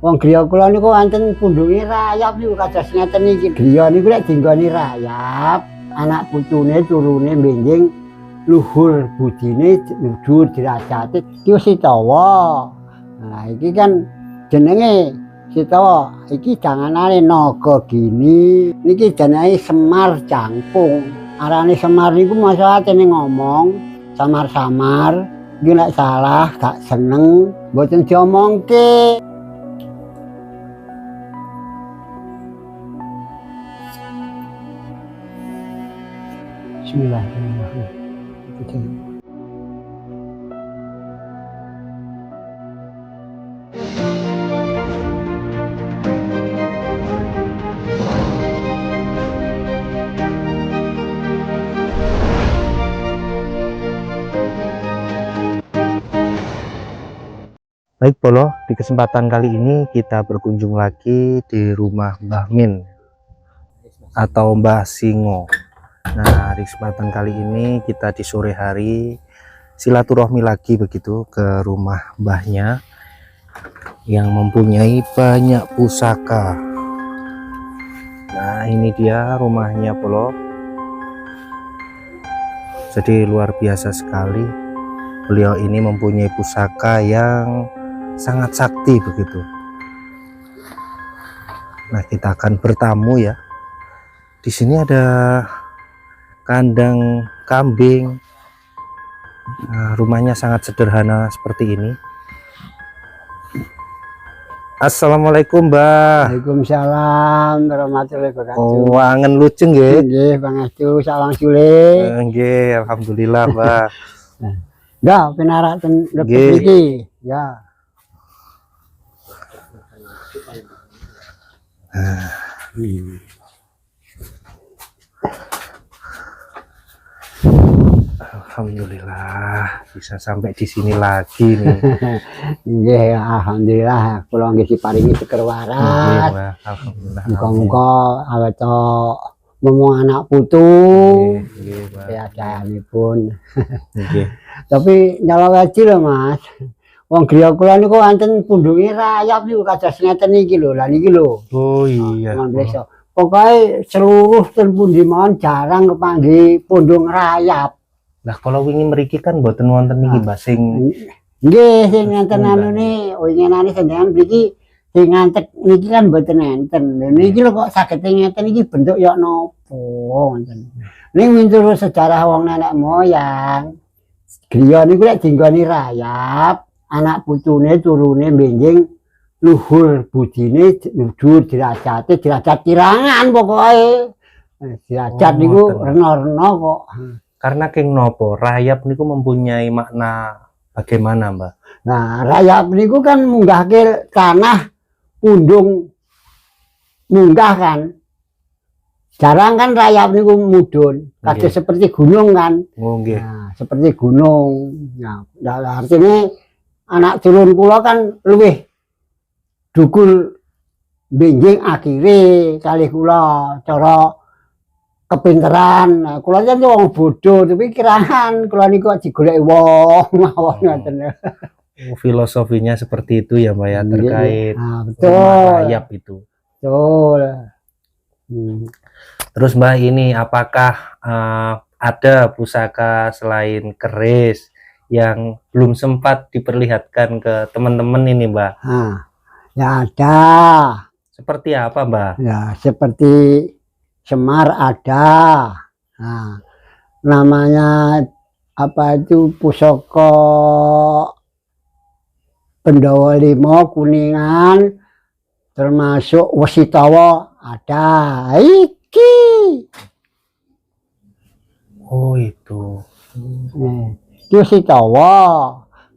Wong griya kula niku wonten pundhuke rayap niku kados ngeten iki. Griya niku lek dinggoni rayap, anak putune turune benjing luhur budine dhuwur derajate iki Sitawa. Nah iki kan jenenge Sitawa, iki janganane naga gini. Niki jenenge Semar Jangkung. Arane Semar niku masalah tene ngomong samar-samar. Iki nek salah gak seneng mboten diomongke. Bismillahirrahmanirrahim. Baik Bolo, di kesempatan kali ini kita berkunjung lagi di rumah Mbah Min atau Mbah Singo. Nah, di kesempatan kali ini kita di sore hari silaturahmi lagi begitu ke rumah mbahnya yang mempunyai banyak pusaka. Nah, ini dia rumahnya Bolo. Jadi luar biasa sekali. Beliau ini mempunyai pusaka yang sangat sakti begitu. Nah, kita akan bertamu ya. Di sini ada kandang kambing. Nah, rumahnya sangat sederhana seperti ini. Assalamualaikum Mbah. Waalaikumsalam warahmatullahi wabarakatuh. Wangen luceng nggih. Nggih, pangestu salam sule. Nggih, alhamdulillah Mbah. Ya, penarak ten Nggih. iki. Ya. Alhamdulillah bisa sampai di sini lagi nih. Nggih, alhamdulillah kula nggih diparingi seger waras. Nggih, Mbah. Alhamdulillah. Muga-muga aweta ngomong anak putu. Nggih, Mbah. Ya sayanipun. Nggih. Tapi nyala waji lho Mas. Wong griya kula niku wonten pundhuke rayap niku kados ngeten iki lho. Lah niki lho. Oh iya. Pokoke seluruh ten pundi mawon jarang kepanggih pundhung rayap. Lah kalau wingi mriki kan mboten wonten niki Mbah sing Nggih, sing ngenten anune winginane senengan mriki sing ngantek niki kan mboten enten. Lha niki lho kok saged ngeten iki bentuk ya napa ngoten. Ning miturut sejarah wong nenek moyang, griya niku lek dinggoni rayap, anak putune turune benjing luhur budine dhuwur derajate derajat kirangan pokoke. Derajat niku rena-rena kok. karena keng nopo rayap niku mempunyai makna bagaimana Mbah? Nah, rayap niku kan munggahke tanah pundung munggah kan. Jarang kan rayap niku mudhun, kados seperti gunung kan. Oh nggih. Nah, seperti gunung. Nah, artinya anak turun kula kan luwih dukul benjing akhire kali kula cara kepinteran. Nah, kula kan wong bodoh tapi kirangan kula niku digoleki wong mawon ngoten. Filosofinya seperti itu ya Mbak ya terkait betul. rayap itu. Betul. Terus Mbak ini apakah ada pusaka selain keris yang belum sempat diperlihatkan ke teman-teman ini Mbak? Nah, ya ada. Seperti apa Mbak? Ya seperti Semar ada. Nah, namanya apa itu pusaka Pendawa Lima Kuningan termasuk Sitawa ada. Iki. Oh itu. Iki Sitawa.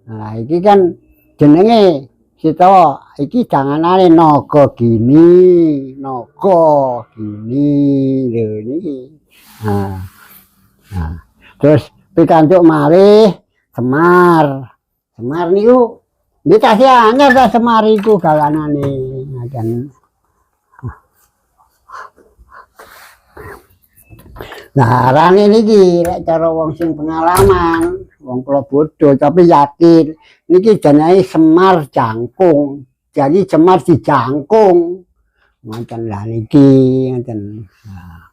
Nah, iki kan jenenge Sitawa. Iki janganane naga gini, naga gini lho niki. Nah. Terus pikantuk malih Semar. Semar niku dikasih anyar ta Semar iku galanane. Nah, arane niki lek cara wong sing pengalaman, wong kula bodho tapi yakin niki jenenge Semar Jangkung. jadi Semar dijangkung. Ngoten lah niki ngoten. Nah,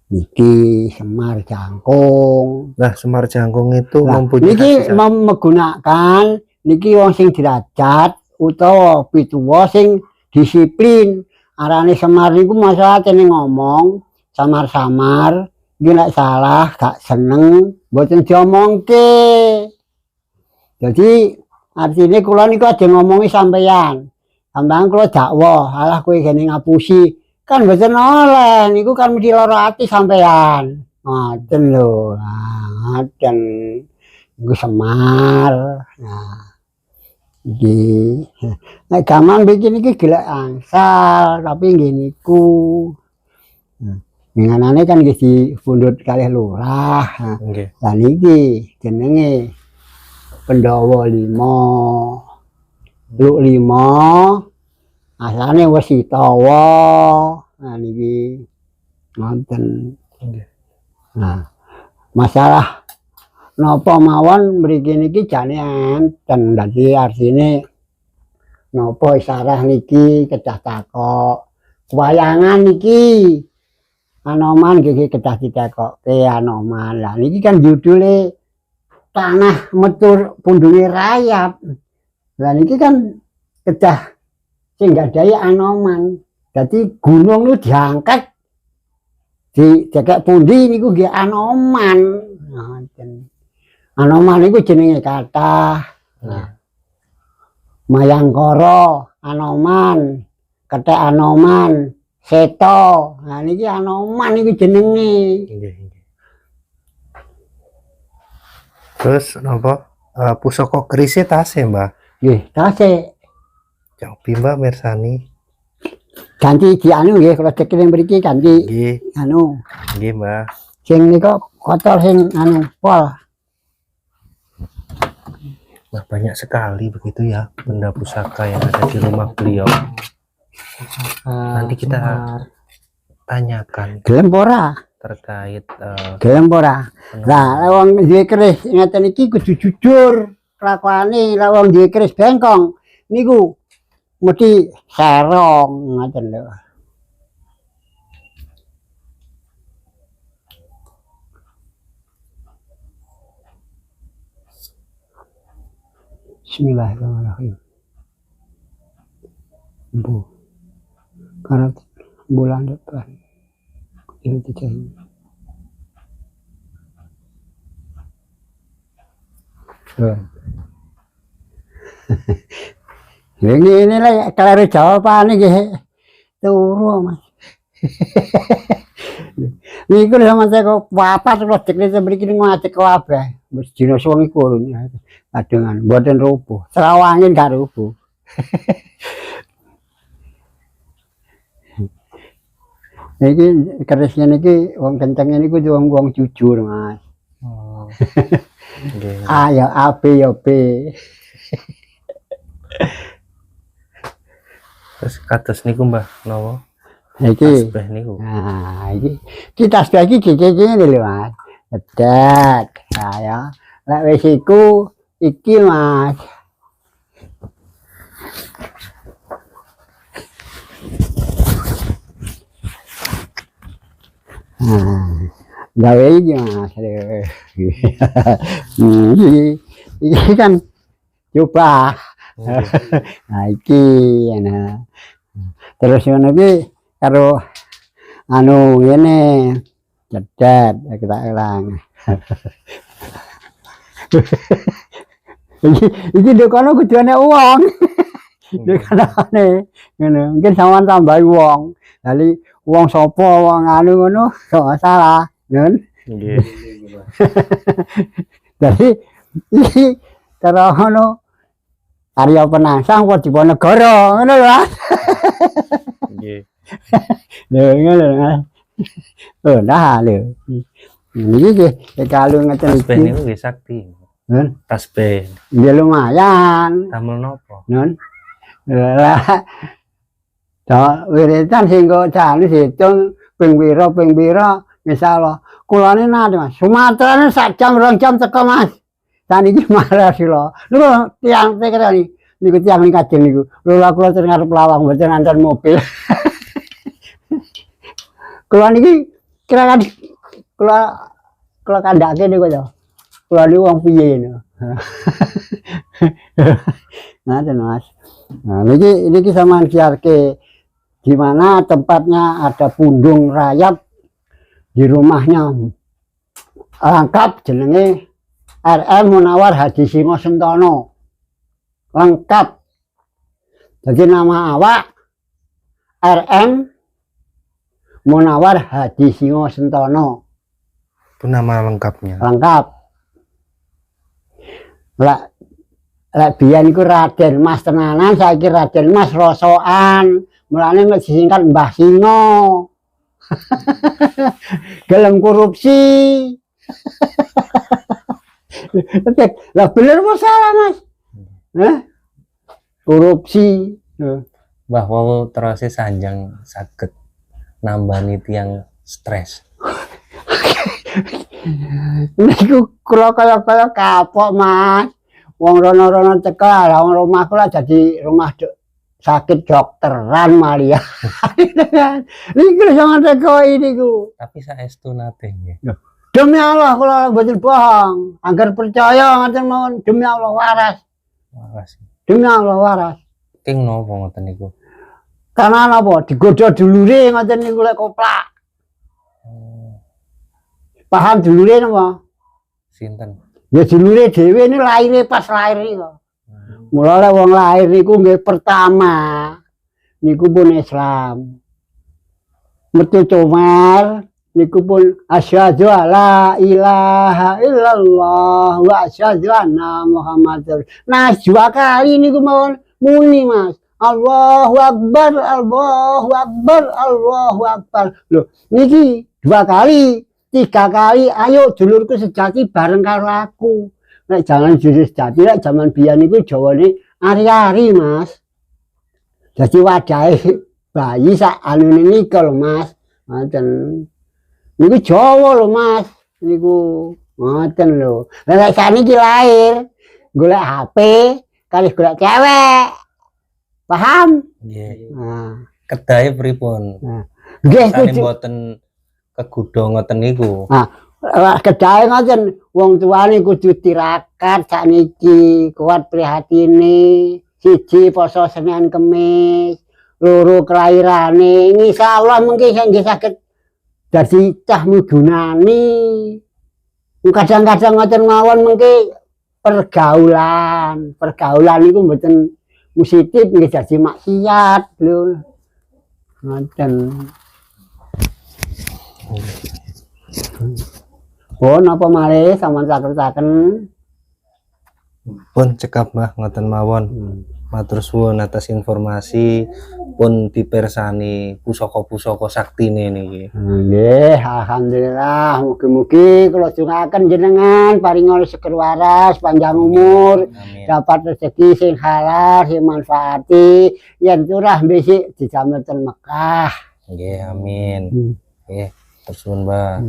niki Semar jangkung. Nah, Semar Jangkung itu Nah, mempunyai niki khasiat. menggunakan niki wong sing derajat utawa pituwa sing disiplin. Arane Semar niku masalah tene ngomong samar-samar, iki nek salah gak seneng mboten diomongke. Jadi artine kula niku aja ngomongi sampeyan. Sampeyan kula dakwa, alah kowe gene ngapusi. Kan mboten oleh, niku kan mesti lara ati sampeyan. Ngoten lho. Nah, ngoten. Niku Semar. Nah, iki. Nek gaman bikin iki gelek angsal, tapi nggih niku. Nganane kan nggih dipundhut kalih lurah. Nggih. Lah niki jenenge Pandhawa 5. Luk 5 asane wesi tawa. Nah niki ngoten. Nggih. Nah, masalah napa mawon mriki niki jane enten. Dadi artine napa isarah niki kedah takok. Wayangan niki Anoman nggih kedah ditekokke Anoman. Lah niki kan judule Tanah Metur Pundunge Rayap. Lah niki kan kedah sing gadhahi Anoman. Dadi gunung niku diangkat dicekek pundi niku nggih Anoman. Ngoten. Anoman niku jenenge kathah. Nah. Mayangkara Anoman, Kethek Anoman, Seto. Nah niki Anoman niku jenenge. Nggih, nggih. Terus napa? Pusaka kerise tasih, Mbah. Nggih, tasih. Cobi Mbah mirsani. Ganti dianu nggih kula cekel mriki ganti Nggih, anu. nggih, Mbah. Sing nika kotor sing anu pol. Nah, banyak sekali begitu ya benda pusaka yang ada di rumah beliau. Nanti kita tanyakan Gelem ora? terkait Gelem ora? Lah wong duwe keris ngeten iki kudu jujur kelakuane. Lah wong duwe keris bengkong niku mesti serong ngoten lho. Bismillahirrahmanirrahim. Bu. Karena bulan depan ini dicahin. Ini lah kalau jawaban ini turu Mas. Niku sama saya kok papat kok dikne mriki ngajak kabeh. Wis dina suwengi kulo kadengan mboten rubuh. Serawangin gak rubuh. Niki kerisnya niki wong kencenge niku wong jujur Mas. oh, nggih. A ya A, B ya B. Terus kados niku Mbah napa? Iki. Tasbih niku. Nah, iki tasbih iki ngene lho Mas. Cedak. Nah ya. Lek wis iku iki Mas. Gawe iki Mas. Iki kan coba. Nah iki ana. Terus ngono iki karo anu ngene cedet kita elang. Iki dokono kudu ana uang. Dokonane ngono. Mungkin sampean tambahi uang. Dadi uang sapa wong anu ngono gak salah, kan? Nggih. Dadi iki karo ngono Arya Penangsang kok Diponegoro ngono lho. Nggih. Lho ngono lho. Oh nah lho. Iki kalau ngeten Tasbih iki. niku nggih sakti. Nun, Tasbih. ya lumayan. Damel napa? Nun. Lah wiritan sing kok jane diitung ping pira insyaallah. Kulane nate Mas. Sumatrane sak jam 2 jam teko Mas. Saniki marah sila. Lho tiyang tekrani niku tiyang kajeng niku. Kula teng ngarep lawang mboten nanten mobil. Kula niki kula kandhake niku to. Kula niku wong piye niku. Ngaten Mas. Nah, niki sampean siarke di mana tempatnya ada pundung rayap di rumahnya lengkap jenenge RM Munawar Hadi Singo Sentono. Lengkap. Jadi nama awak RM Munawar Hadi Singo Sentono. Itu nama lengkapnya. Lengkap. Lek biyen iku Raden Mas tenanan, saiki Raden Mas rosokan. Mulane mek disingkat Mbah Singo. Gelem korupsi. Lah bener apa salah Mas? Korupsi. Bahwa terus sanjang saged nambani tiang stres. Niku kula kaya kapok Mas. Wong rono-rono teko lah wong rumahku lah jadi rumah sakit dokteran malia. Niku jangan teko niku. Tapi saestu nate nggih. Demi Allah kula mboten bohong. Angger percaya ngoten mawon demi Allah waras. Waras. Demi Allah waras. King napa ngoten niku? Karena napa? Digodha dulure ngoten niku lek koplak. Paham dulure napa? Sinten? Ya dulure dhewe ini laire pas lair niku. Mula lek wong lair niku nggih pertama niku pun Islam. Metu Comar niku pun asyhadu alla ilaha illallah wa asyhadu anna Muhammadar. Nah, dua kali niku mawon muni Mas. Allahu Akbar, Allahu Akbar, Allahu Akbar. Loh, niki dua kali, tiga kali, ayo dulurku sejati bareng karo aku. Nek jangan dulur sejati, nek zaman biyen niku Jawane ari-ari Mas. Jadi wadahe bayi sak anune niku lho Mas. Ngoten. Niku Jawa lho Mas. Niku ngoten lho. Lah nek saniki lahir golek HP kali golek cewek. Paham? Nggih. Nah, Kedahe pripun? nggih Sane mboten kegudo ngoten niku. Nah, kedahe ngoten wong tuane kudu tirakat sakniki kuat prihatine. Siji poso Senin Kemis, loro kelairane. Insyaallah mengki nggih saged dadi cah migunani. Kadang-kadang ngoten mawon mengki pergaulan niku mboten positif nggih dadi maksiat lho. Ngoten. Pun apa malih sampean cakretaken? Pun cekap Mbah ngoten mawon. Matur suwun atas informasi pun dipersani pusaka-pusaka saktine niki. Nggih, alhamdulillah. Mugi-mugi kula sungaken jenengan paringa seger waras, panjang umur, Amin. dapat rezeki sing halal, sing manfaati, yen curah besik dijamet ten Mekah. Nggih, amin. Nggih, terus suwun Mbah.